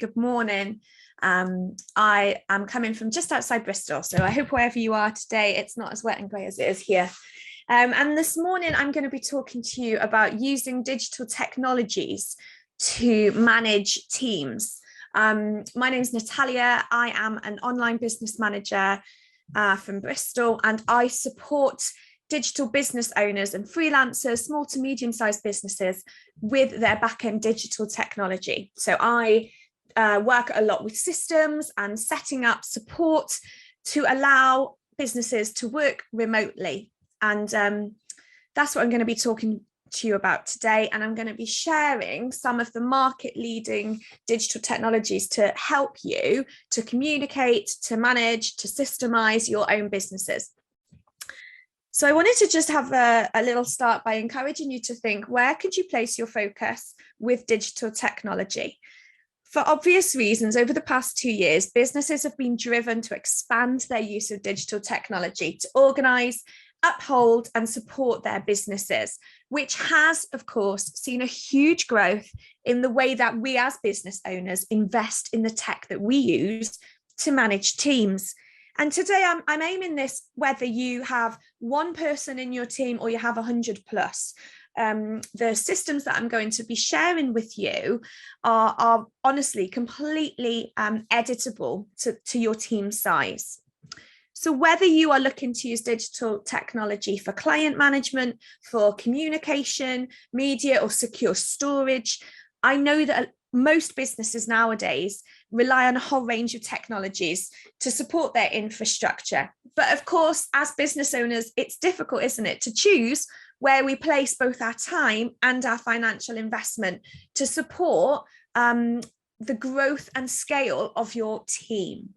Good morning. I am coming from just outside Bristol, so I hope wherever you are today, it's not as wet and grey as it is here. And this morning, I'm going to be talking to you about using digital technologies to manage teams. My name is Natalia. I am an online business manager from Bristol, and I support digital business owners and freelancers, small to medium-sized businesses with their back-end digital technology. So I work a lot with systems and setting up support to allow businesses to work remotely. And that's what I'm going to be talking to you about today. And I'm going to be sharing some of the market leading digital technologies to help you to communicate, to manage, to systemize your own businesses. So I wanted to just have a little start by encouraging you to think, where could you place your focus with digital technology? For obvious reasons, over the past 2 years, businesses have been driven to expand their use of digital technology to organize, uphold, and support their businesses, which has, of course, seen a huge growth in the way that we as business owners invest in the tech that we use to manage teams. And today I'm aiming this whether you have one person in your team or you have 100 plus. The systems that I'm going to be sharing with you are honestly completely editable to your team size. So whether you are looking to use digital technology for client management, for communication, media, or secure storage, I know that most businesses nowadays rely on a whole range of technologies to support their infrastructure. But of course, as business owners, it's difficult, isn't it, to choose where we place both our time and our financial investment to support the growth and scale of your team.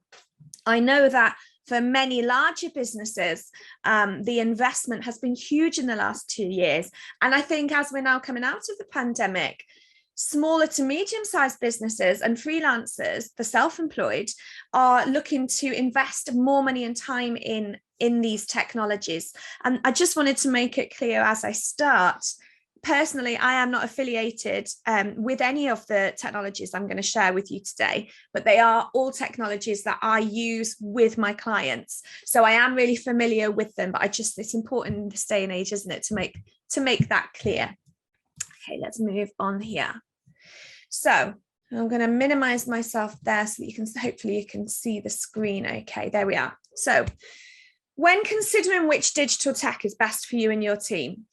I know that for many larger businesses, the investment has been huge in the last 2 years. And I think as we're now coming out of the pandemic, smaller to medium-sized businesses and freelancers, the self-employed, are looking to invest more money and time in these technologies. And I just wanted to make it clear as I start, personally, I am not affiliated with any of the technologies I'm going to share with you today, but they are all technologies that I use with my clients. So I am really familiar with them, but it's important in this day and age, isn't it, to make that clear. Okay, let's move on here. So I'm going to minimize myself there so that hopefully you can see the screen. Okay, there we are. So when considering which digital tech is best for you and your team,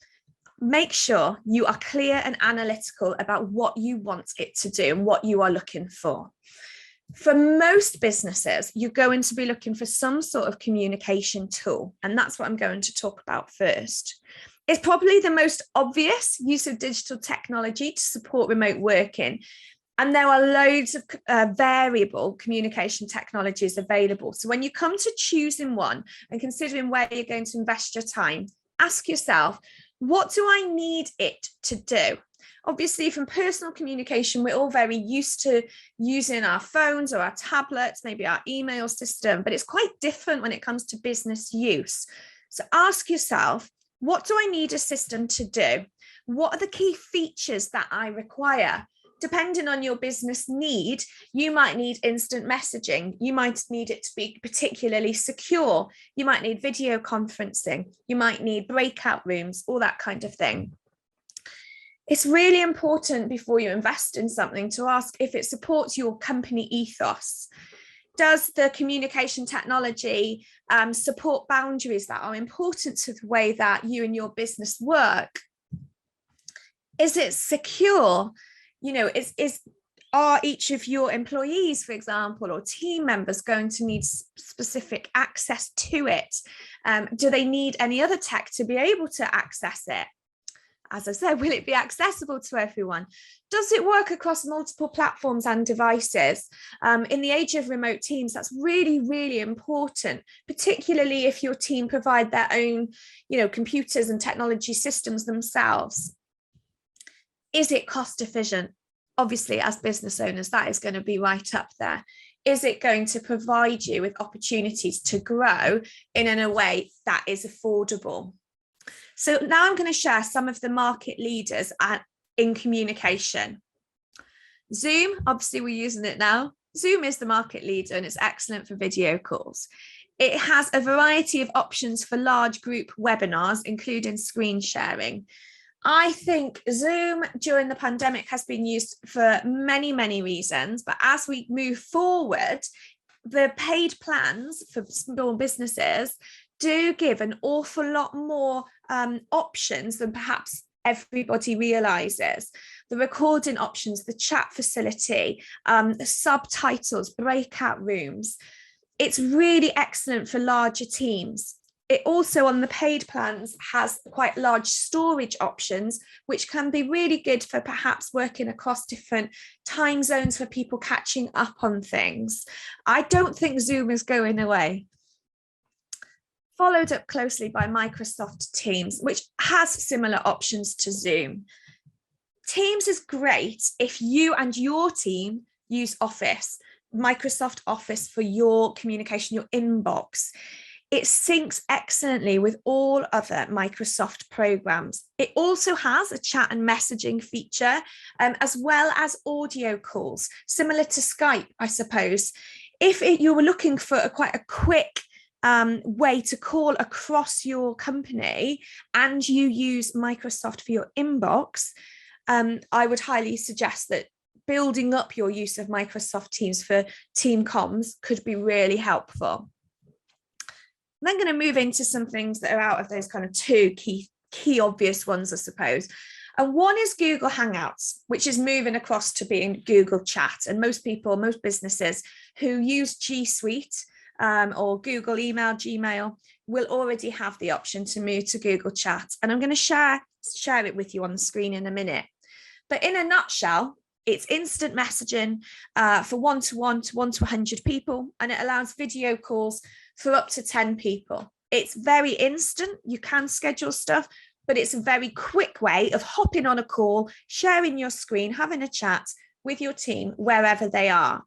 make sure you are clear and analytical about what you want it to do and what you are looking for. For most businesses, you're going to be looking for some sort of communication tool, and that's what I'm going to talk about first. It's probably the most obvious use of digital technology to support remote working. And there are loads of variable communication technologies available. So when you come to choosing one and considering where you're going to invest your time, ask yourself, what do I need it to do? Obviously, from personal communication, we're all very used to using our phones or our tablets, maybe our email system, but it's quite different when it comes to business use. So ask yourself, what do I need a system to do? What are the key features that I require? Depending on your business need, you might need instant messaging. You might need it to be particularly secure. You might need video conferencing. You might need breakout rooms, all that kind of thing. It's really important before you invest in something to ask if it supports your company ethos. Does the communication technology support boundaries that are important to the way that you and your business work? Is it secure? You know, are each of your employees, for example, or team members going to need specific access to it? Do they need any other tech to be able to access it? As I said, will it be accessible to everyone? Does it work across multiple platforms and devices? In the age of remote teams, that's really, really important, particularly if your team provide their own, computers and technology systems themselves. Is it cost efficient? Obviously, as business owners, that is going to be right up there. Is it going to provide you with opportunities to grow in a way that is affordable? So now I'm going to share some of the market leaders in communication. Zoom, obviously we're using it now. Zoom is the market leader and it's excellent for video calls. It has a variety of options for large group webinars, including screen sharing. I think Zoom during the pandemic has been used for many, many reasons, but as we move forward, the paid plans for small businesses do give an awful lot more options than perhaps everybody realizes. The recording options, the chat facility, the subtitles, breakout rooms. It's really excellent for larger teams. It also, on the paid plans, has quite large storage options, which can be really good for perhaps working across different time zones for people catching up on things. I don't think Zoom is going away. Followed up closely by Microsoft Teams, which has similar options to Zoom. Teams is great if you and your team use Office, Microsoft Office for your communication, your inbox. It syncs excellently with all other Microsoft programs. It also has a chat and messaging feature, as well as audio calls, similar to Skype, I suppose. If you were looking for quite a quick way to call across your company and you use Microsoft for your inbox, I would highly suggest that building up your use of Microsoft Teams for team comms could be really helpful. I'm then going to move into some things that are out of those kind of two key obvious ones, I suppose. And one is Google Hangouts, which is moving across to being Google Chat. And most people, most businesses who use G Suite or Google Email, Gmail, will already have the option to move to Google Chat. And I'm going to share it with you on the screen in a minute. But in a nutshell, it's instant messaging for one-to-one to 1-to-100 people, and it allows video calls for up to 10 people. It's very instant. You can schedule stuff, but it's a very quick way of hopping on a call, sharing your screen, having a chat with your team wherever they are.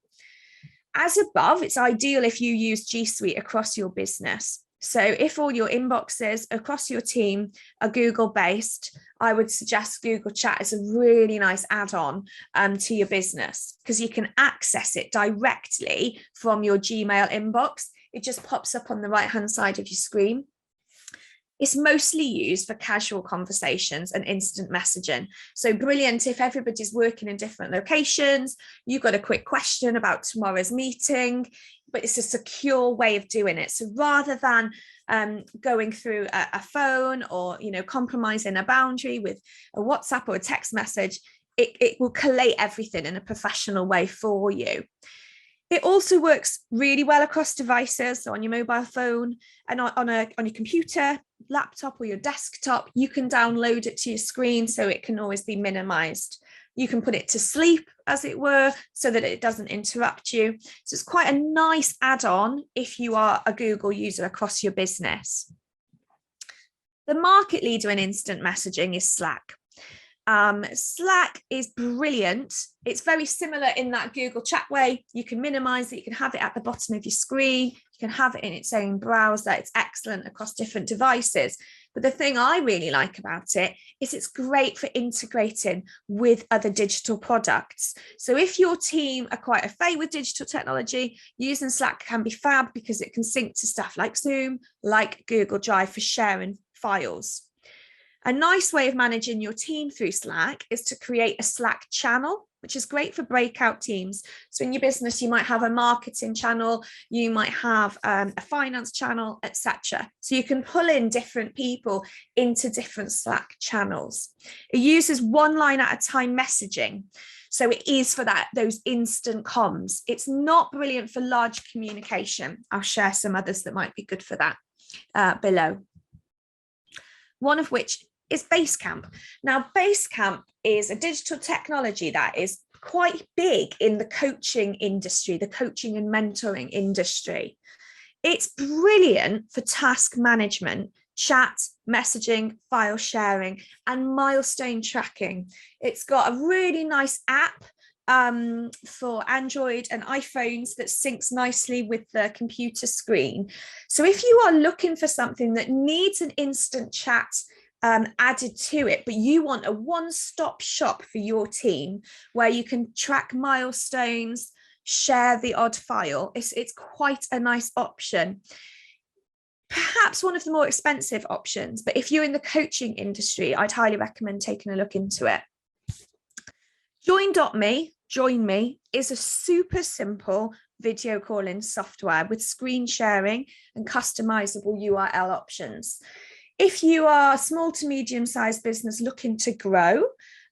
As above, it's ideal if you use G Suite across your business. So if all your inboxes across your team are Google-based, I would suggest Google Chat is a really nice add-on to your business, because you can access it directly from your Gmail inbox. It just pops up on the right-hand side of your screen. It's mostly used for casual conversations and instant messaging. So brilliant if everybody's working in different locations, you've got a quick question about tomorrow's meeting, but it's a secure way of doing it. So rather than going through a phone or, compromising a boundary with a WhatsApp or a text message, it will collate everything in a professional way for you. It also works really well across devices, so on your mobile phone and on your computer, laptop or your desktop. You can download it to your screen so it can always be minimized. You can put it to sleep, as it were, so that it doesn't interrupt you. So it's quite a nice add-on if you are a Google user across your business. The market leader in instant messaging is Slack. Slack is brilliant. It's very similar in that Google Chat way. You can minimize it. You can have it at the bottom of your screen. You can have it in its own browser. It's excellent across different devices. But the thing I really like about it is it's great for integrating with other digital products. So if your team are quite au fait with digital technology, using Slack can be fab because it can sync to stuff like Zoom, like Google Drive for sharing files. A nice way of managing your team through Slack is to create a Slack channel, which is great for breakout teams. So in your business, you might have a marketing channel, you might have a finance channel, etc. So you can pull in different people into different Slack channels. It uses one line at a time messaging. So it is for those instant comms. It's not brilliant for large communication. I'll share some others that might be good for that below. One of which is Basecamp. Now, Basecamp is a digital technology that is quite big in the coaching industry, the coaching and mentoring industry. It's brilliant for task management, chat, messaging, file sharing, and milestone tracking. It's got a really nice app for Android and iPhones that syncs nicely with the computer screen. So if you are looking for something that needs an instant chat added to it, but you want a one-stop shop for your team where you can track milestones, share the odd file. It's quite a nice option. Perhaps one of the more expensive options, but if you're in the coaching industry, I'd highly recommend taking a look into it. Join Me is a super simple video calling software with screen sharing and customizable URL options. If you are a small to medium-sized business looking to grow,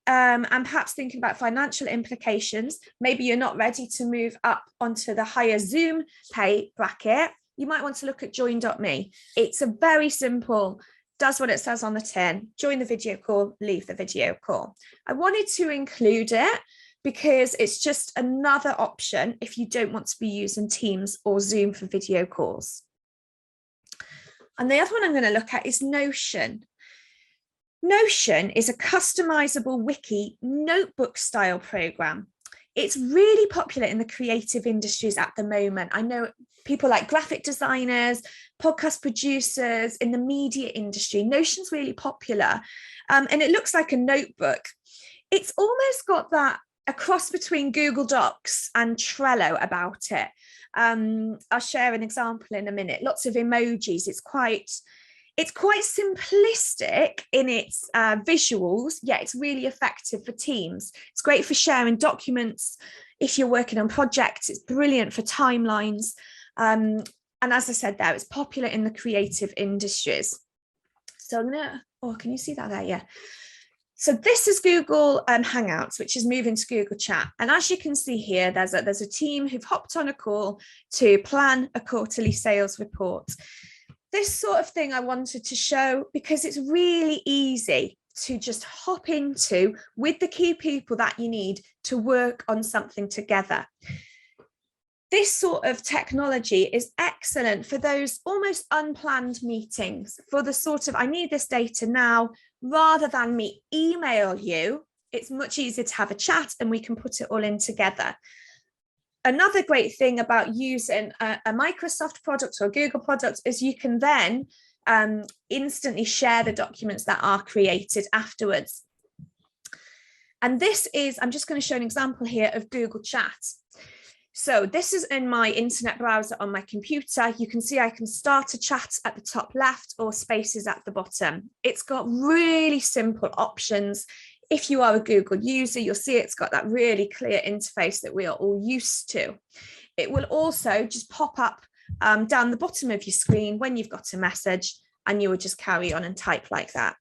and perhaps thinking about financial implications, maybe you're not ready to move up onto the higher Zoom pay bracket, you might want to look at Join.me. It's a very simple, does what it says on the tin, join the video call, leave the video call. I wanted to include it because it's just another option if you don't want to be using Teams or Zoom for video calls. And the other one I'm going to look at is Notion. Notion is a customizable wiki notebook style program. It's really popular in the creative industries at the moment. I know people like graphic designers, podcast producers, in the media industry. Notion's really popular, and it looks like a notebook. It's almost got that a cross between Google Docs and Trello about it. I'll share an example in a minute. Lots of emojis. It's quite simplistic in its visuals, yet it's really effective for teams. It's great for sharing documents. If you're working on projects, it's brilliant for timelines. And as I said there, it's popular in the creative industries. So I'm gonna, can you see that there? Yeah. So this is Google Hangouts, which is moving to Google Chat. And as you can see here, there's a team who've hopped on a call to plan a quarterly sales report. This sort of thing I wanted to show because it's really easy to just hop into with the key people that you need to work on something together. This sort of technology is excellent for those almost unplanned meetings, for the sort of, I need this data now, rather than me email you. It's much easier to have a chat and we can put it all in together. Another great thing about using a Microsoft product or Google product is you can then instantly share the documents that are created afterwards. And this is, I'm just going to show an example here of Google Chat. So this is in my internet browser on my computer. You can see I can start a chat at the top left or spaces at the bottom. It's got really simple options. If you are a Google user, you'll see it's got that really clear interface that we are all used to. It will also just pop up down the bottom of your screen when you've got a message, and you will just carry on and type like that.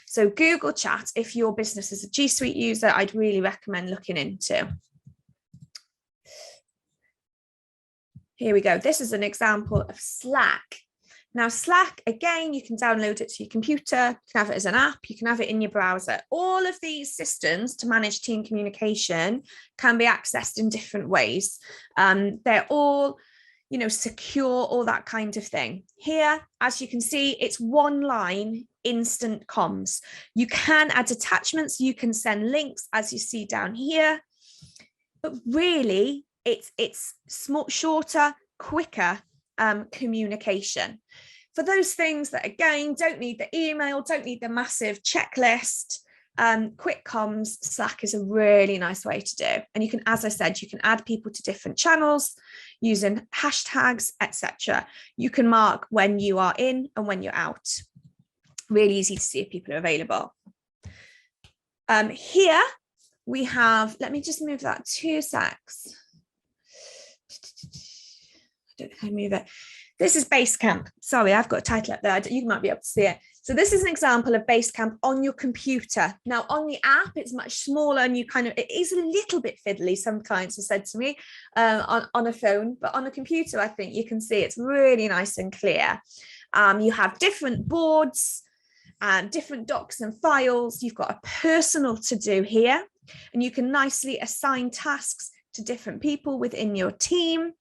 So Google Chat, if your business is a G Suite user, I'd really recommend looking into. Here we go. This is an example of Slack. Now, Slack, again, you can download it to your computer, you can have it as an app, you can have it in your browser. All of these systems to manage team communication can be accessed in different ways. They're all, secure, all that kind of thing. Here, as you can see, it's one line instant comms. You can add attachments, you can send links, as you see down here, but really it's small, shorter, quicker communication. For those things that, again, don't need the email, don't need the massive checklist, quick comms, Slack is a really nice way to do. And you can, as I said, you can add people to different channels using hashtags, etc. You can mark when you are in and when you're out. Really easy to see if people are available. Here we have, let me just move that 2 secs. I don't think I move it. This is Basecamp. Sorry, I've got a title up there. You might be able to see it. So this is an example of Basecamp on your computer. Now on the app, it's much smaller and it is a little bit fiddly. Some clients have said to me on a phone, but on a computer, I think you can see it's really nice and clear. You have different boards and different docs and files. You've got a personal to do here, and you can nicely assign tasks to different people within your team.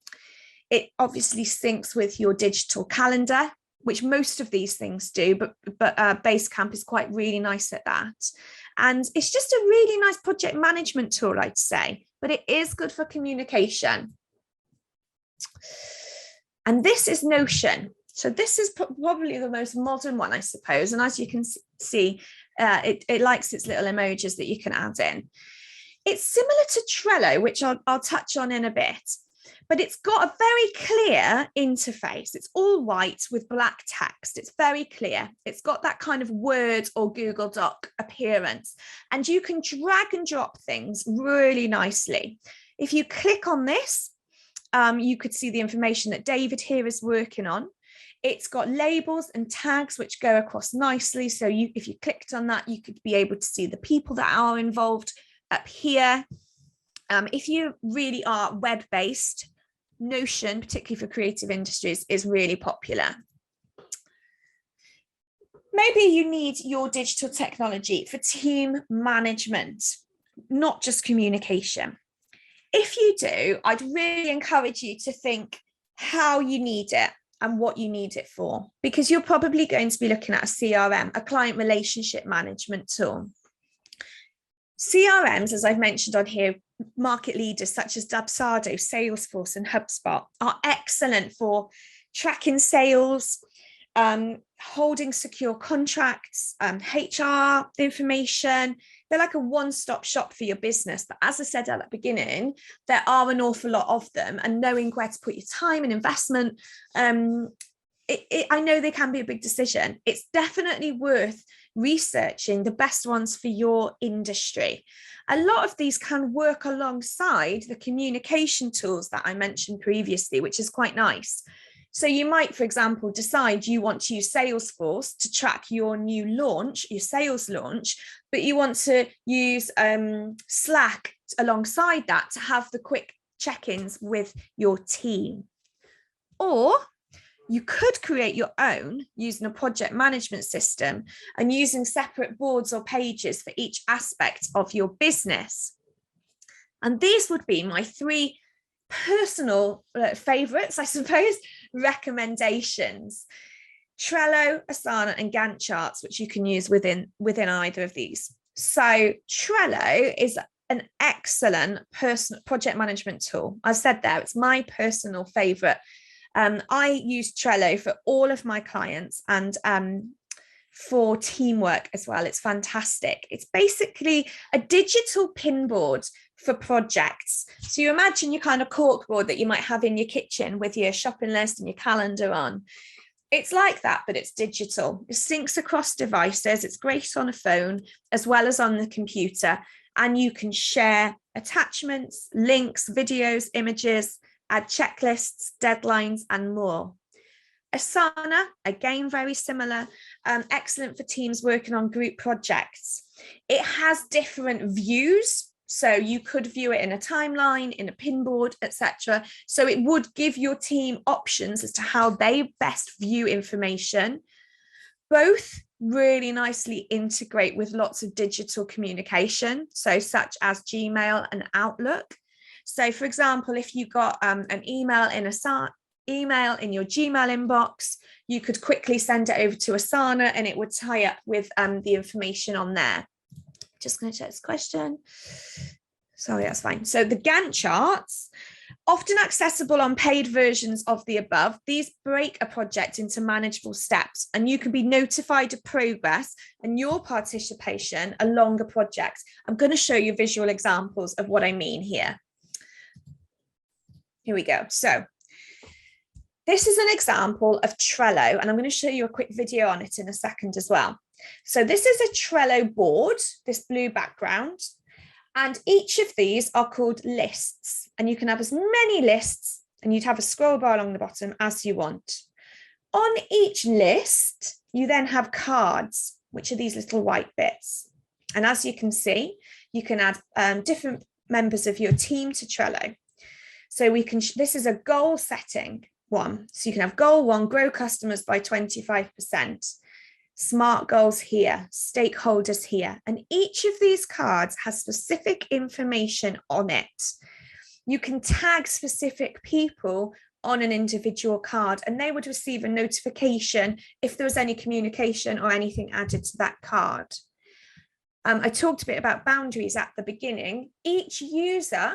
It obviously syncs with your digital calendar, which most of these things do, but Basecamp is quite really nice at that. And it's just a really nice project management tool, I'd say, but it is good for communication. And this is Notion. So this is probably the most modern one, I suppose. And as you can see, it likes its little emojis that you can add in. It's similar to Trello, which I'll touch on in a bit, but it's got a very clear interface. It's all white with black text. It's very clear. It's got that kind of Word or Google Doc appearance, and you can drag and drop things really nicely. If you click on this, you could see the information that David here is working on. It's got labels and tags which go across nicely. So if you clicked on that, you could be able to see the people that are involved up here. If you really are web-based, Notion, particularly for creative industries, is really popular. Maybe you need your digital technology for team management, not just communication. If you do, I'd really encourage you to think how you need it and what you need it for, because you're probably going to be looking at a CRM, a client relationship management tool. CRMs, as I've mentioned on here, market leaders such as Dubsado, Salesforce, and HubSpot are excellent for tracking sales, holding secure contracts, HR information. They're like a one-stop shop for your business. But as I said at the beginning, there are an awful lot of them, and knowing where to put your time and investment, I know they can be a big decision. It's definitely worth researching the best ones for your industry. A lot of these can work alongside the communication tools that I mentioned previously, which is quite nice. So you might, for example, decide you want to use Salesforce to track your new launch, your sales launch, but you want to use Slack alongside that to have the quick check-ins with your team. Or you could create your own using a project management system and using separate boards or pages for each aspect of your business. And these would be my three personal favorites, I suppose, recommendations: Trello, Asana, and Gantt charts, which you can use within either of these. So Trello is an excellent personal project management tool. I said there, it's my personal favorite. I use Trello for all of my clients and for teamwork as well. It's fantastic. It's basically a digital pin board for projects. So you imagine your kind of corkboard that you might have in your kitchen with your shopping list and your calendar on. It's like that, but it's digital. It syncs across devices. It's great on a phone as well as on the computer. And you can share attachments, links, videos, images, add checklists, deadlines, and more. Asana, again, very similar, excellent for teams working on group projects. It has different views. So you could view it in a timeline, in a pinboard, etc. So it would give your team options as to how they best view information. Both really nicely integrate with lots of digital communication, so such as Gmail and Outlook. So for example, if you got an email in your Gmail inbox, you could quickly send it over to Asana and it would tie up with the information on there. Just going to check this question. Sorry, that's fine. So the Gantt charts, often accessible on paid versions of the above, these break a project into manageable steps and you can be notified of progress and your participation along a project. I'm going to show you visual examples of what I mean here. Here we go. So this is an example of Trello, and I'm going to show you a quick video on it in a second as well. So this is a Trello board, this blue background, and each of these are called lists, and you can have as many lists, and you'd have a scroll bar along the bottom as you want. On each list, you then have cards, which are these little white bits. And as you can see, you can add different members of your team to Trello. So this is a goal setting one. So you can have goal 1, grow customers by 25%. SMART goals here, stakeholders here. And each of these cards has specific information on it. You can tag specific people on an individual card and they would receive a notification if there was any communication or anything added to that card. I talked a bit about boundaries at the beginning. Each user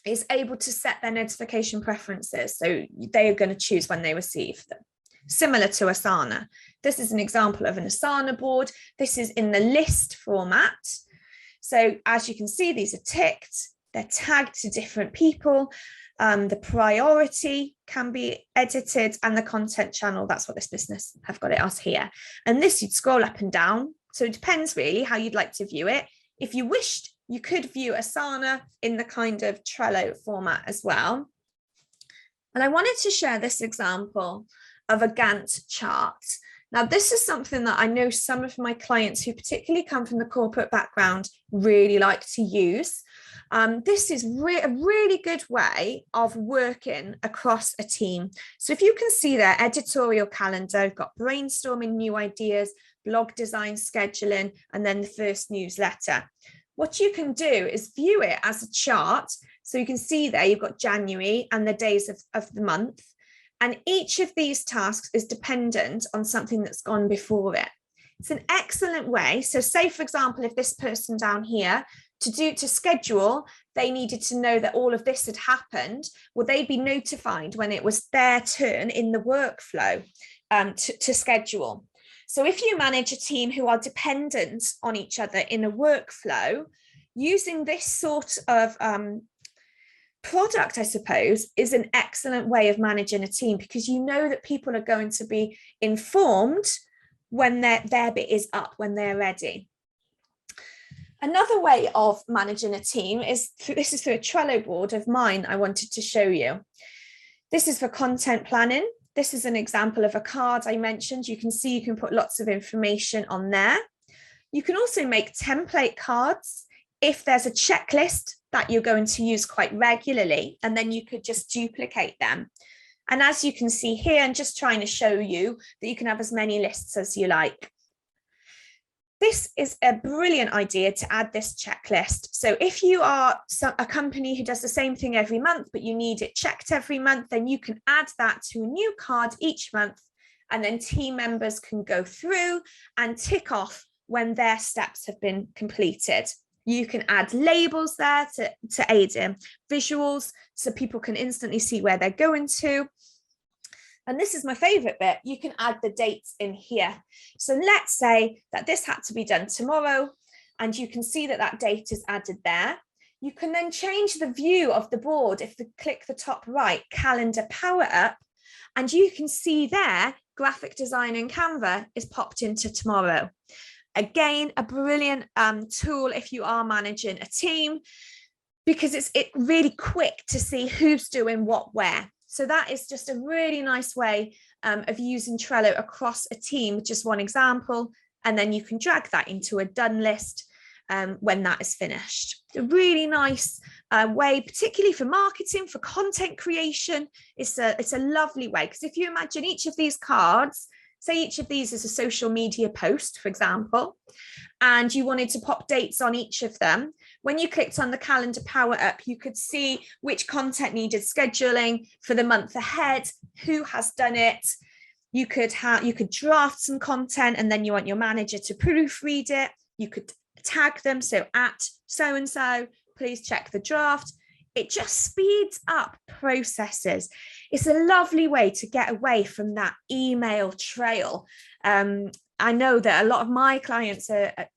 is able to set their notification preferences. So they are going to choose when they receive them. similar to Asana. This is an example of an Asana board. This is in the list format. So as you can see, these are ticked, they're tagged to different people. The priority can be edited, and the content channel, that's what this business have got it as here. And this, you'd scroll up and down. So it depends really how you'd like to view it. If you wished, you could view Asana in the kind of Trello format as well. And I wanted to share this example of a Gantt chart. Now, this is something that I know some of my clients who particularly come from the corporate background really like to use. This is a really good way of working across a team. So if you can see there, editorial calendar, we've got brainstorming new ideas, blog design, scheduling, and then the first newsletter. What you can do is view it as a chart. So you can see there, you've got January and the days of the month. And each of these tasks is dependent on something that's gone before it. It's an excellent way. So say, for example, if this person down here to schedule, they needed to know that all of this had happened, well, they'd be notified when it was their turn in the workflow to schedule. So if you manage a team who are dependent on each other in a workflow, using this sort of product, I suppose, is an excellent way of managing a team, because you know that people are going to be informed when their bit is up, when they're ready. Another way of managing a team is through a Trello board of mine I wanted to show you. This is for content planning. This is an example of a card I mentioned. You can see you can put lots of information on there. You can also make template cards if there's a checklist that you're going to use quite regularly, and then you could just duplicate them. And as you can see here, I'm just trying to show you that you can have as many lists as you like. This is a brilliant idea to add this checklist. So if you are a company who does the same thing every month, but you need it checked every month, then you can add that to a new card each month, and then team members can go through and tick off when their steps have been completed. You can add labels there to aid in visuals, so people can instantly see where they're going to. And this is my favorite bit. You can add the dates in here. So let's say that this had to be done tomorrow, and you can see that that date is added there. You can then change the view of the board. If you click the top right, calendar power up, and you can see there, graphic design in Canva is popped into tomorrow. Again, a brilliant tool if you are managing a team, because it's really quick to see who's doing what where. So that is just a really nice way of using Trello across a team, just one example, and then you can drag that into a done list when that is finished. A really nice way, particularly for marketing, for content creation. It's a lovely way, because if you imagine each of these cards, say each of these is a social media post, for example, and you wanted to pop dates on each of them. When you clicked on the calendar power up, you could see which content needed scheduling for the month ahead, who has done it. You could draft some content, and then you want your manager to proofread it. You could tag them, so at so-and-so, please check the draft. It just speeds up processes. It's a lovely way to get away from that email trail. I know that a lot of my clients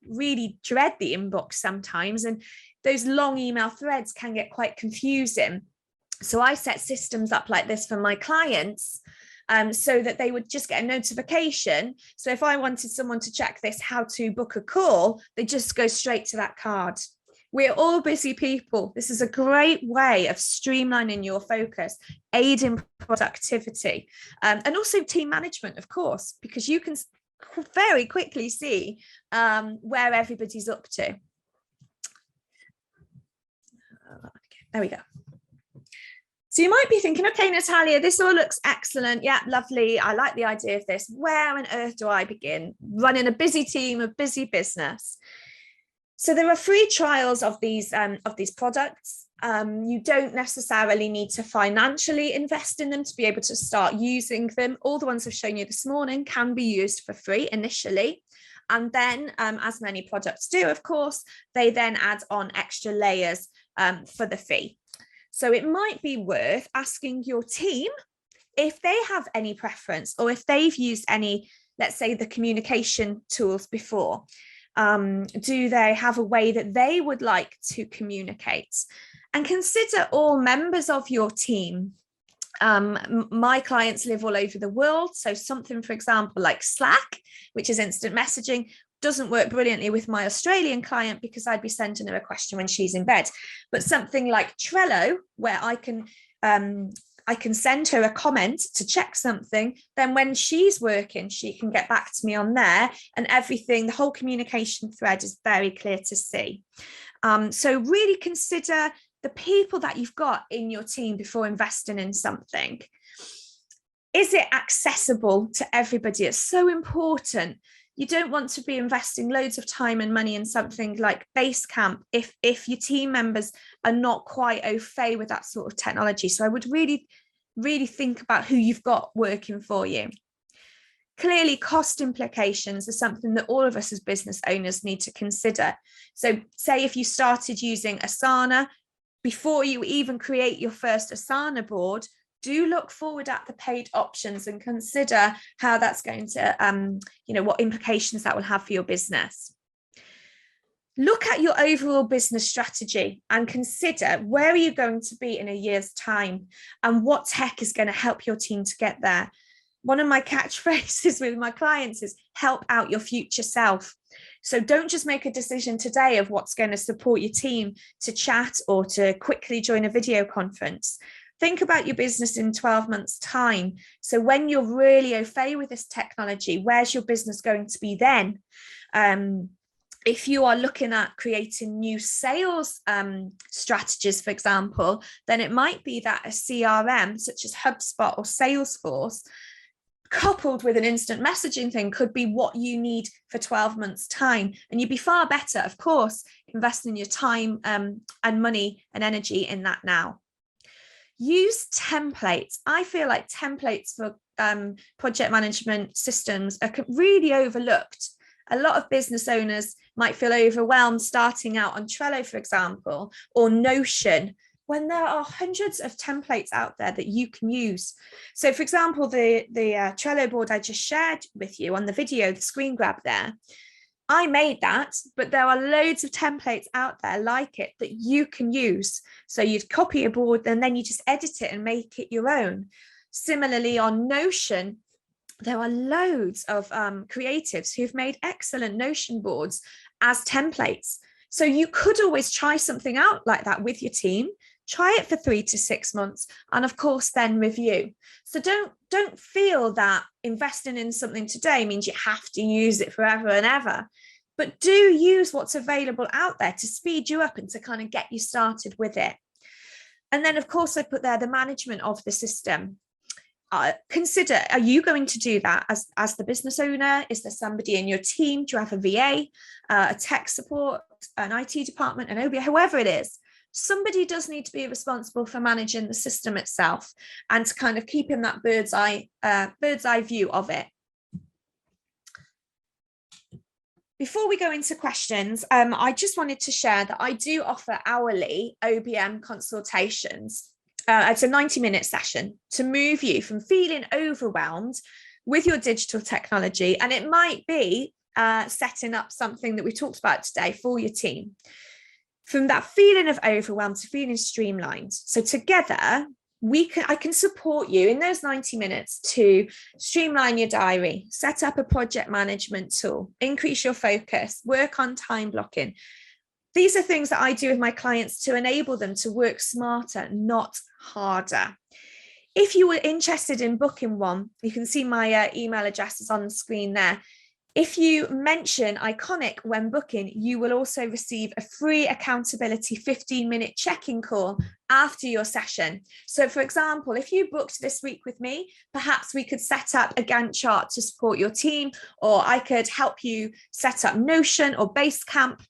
really dread the inbox sometimes, and those long email threads can get quite confusing. So I set systems up like this for my clients, so that they would just get a notification. So if I wanted someone to check this, how to book a call, they just go straight to that card. We're all busy people. This is a great way of streamlining your focus, aiding productivity, and also team management, of course, because you can very quickly see where everybody's up to. There we go. So you might be thinking, okay, Natalia, this all looks excellent. Yeah, lovely. I like the idea of this. Where on earth do I begin running a busy team, a busy business? So there are free trials of these products. You don't necessarily need to financially invest in them to be able to start using them. All the ones I've shown you this morning can be used for free initially. And then, as many products do, of course, they then add on extra layers for the fee. So it might be worth asking your team if they have any preference, or if they've used any, let's say, the communication tools before, do they have a way that they would like to communicate? And consider all members of your team. My clients live all over the world, so something, for example, like Slack, which is instant messaging, doesn't work brilliantly with my Australian client because I'd be sending her a question when she's in bed. But something like Trello, where I can send her a comment to check something, then when she's working, she can get back to me on there, and everything, the whole communication thread is very clear to see. So really consider the people that you've got in your team before investing in something. Is it accessible to everybody? It's so important. You don't want to be investing loads of time and money in something like Basecamp if your team members are not quite au fait with that sort of technology. So I would really, really think about who you've got working for you. Clearly, cost implications are something that all of us as business owners need to consider. So say if you started using Asana, before you even create your first Asana board, do look forward at the paid options and consider how that's going to, what implications that will have for your business. Look at your overall business strategy and consider where are you going to be in a year's time and what tech is going to help your team to get there. One of my catchphrases with my clients is help out your future self. So don't just make a decision today of what's going to support your team to chat or to quickly join a video conference. Think about your business in 12 months' time. So when you're really au fait with this technology, where's your business going to be then? If you are looking at creating new sales strategies, for example, then it might be that a CRM such as HubSpot or Salesforce, coupled with an instant messaging thing, could be what you need for 12 months' time. And you'd be far better, of course, investing your time and money and energy in that now. Use templates. I feel like templates for project management systems are really overlooked. A lot of business owners might feel overwhelmed starting out on Trello, for example, or Notion, when there are hundreds of templates out there that you can use. So for example, the Trello board I just shared with you on the video, the screen grab there, I made that, but there are loads of templates out there like it that you can use. So you'd copy a board and then you just edit it and make it your own. Similarly, on Notion, there are loads of creatives who've made excellent Notion boards as templates. So you could always try something out like that with your team. Try it for 3 to 6 months, and of course then review. So don't feel that investing in something today means you have to use it forever and ever, but do use what's available out there to speed you up and to kind of get you started with it. And then of course I put there the management of the system. Consider, are you going to do that as the business owner? Is there somebody in your team? Do you have a VA, a tech support, an IT department, an OB, whoever it is? Somebody does need to be responsible for managing the system itself and to kind of keep in that bird's eye view of it. Before we go into questions, I just wanted to share that I do offer hourly Obm consultations. It's a 90-minute session to move you from feeling overwhelmed with your digital technology. And it might be setting up something that we talked about today for your team. From that feeling of overwhelmed to feeling streamlined. So together, I can support you in those 90 minutes to streamline your diary, set up a project management tool, increase your focus, work on time blocking. These are things that I do with my clients to enable them to work smarter, not harder. If you were interested in booking one, you can see my email address is on the screen there. If you mention Iconic when booking, you will also receive a free accountability 15-minute check-in call after your session. So for example, if you booked this week with me, perhaps we could set up a Gantt chart to support your team, or I could help you set up Notion or Basecamp,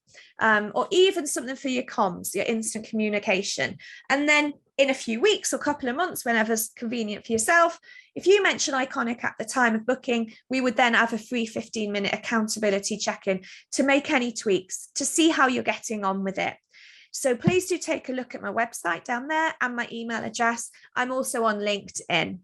or even something for your comms, your instant communication. And then in a few weeks or couple of months, whenever's convenient for yourself, if you mention Iconic at the time of booking, we would then have a free 15-minute accountability check-in to make any tweaks, to see how you're getting on with it. So please do take a look at my website down there and my email address. I'm also on LinkedIn.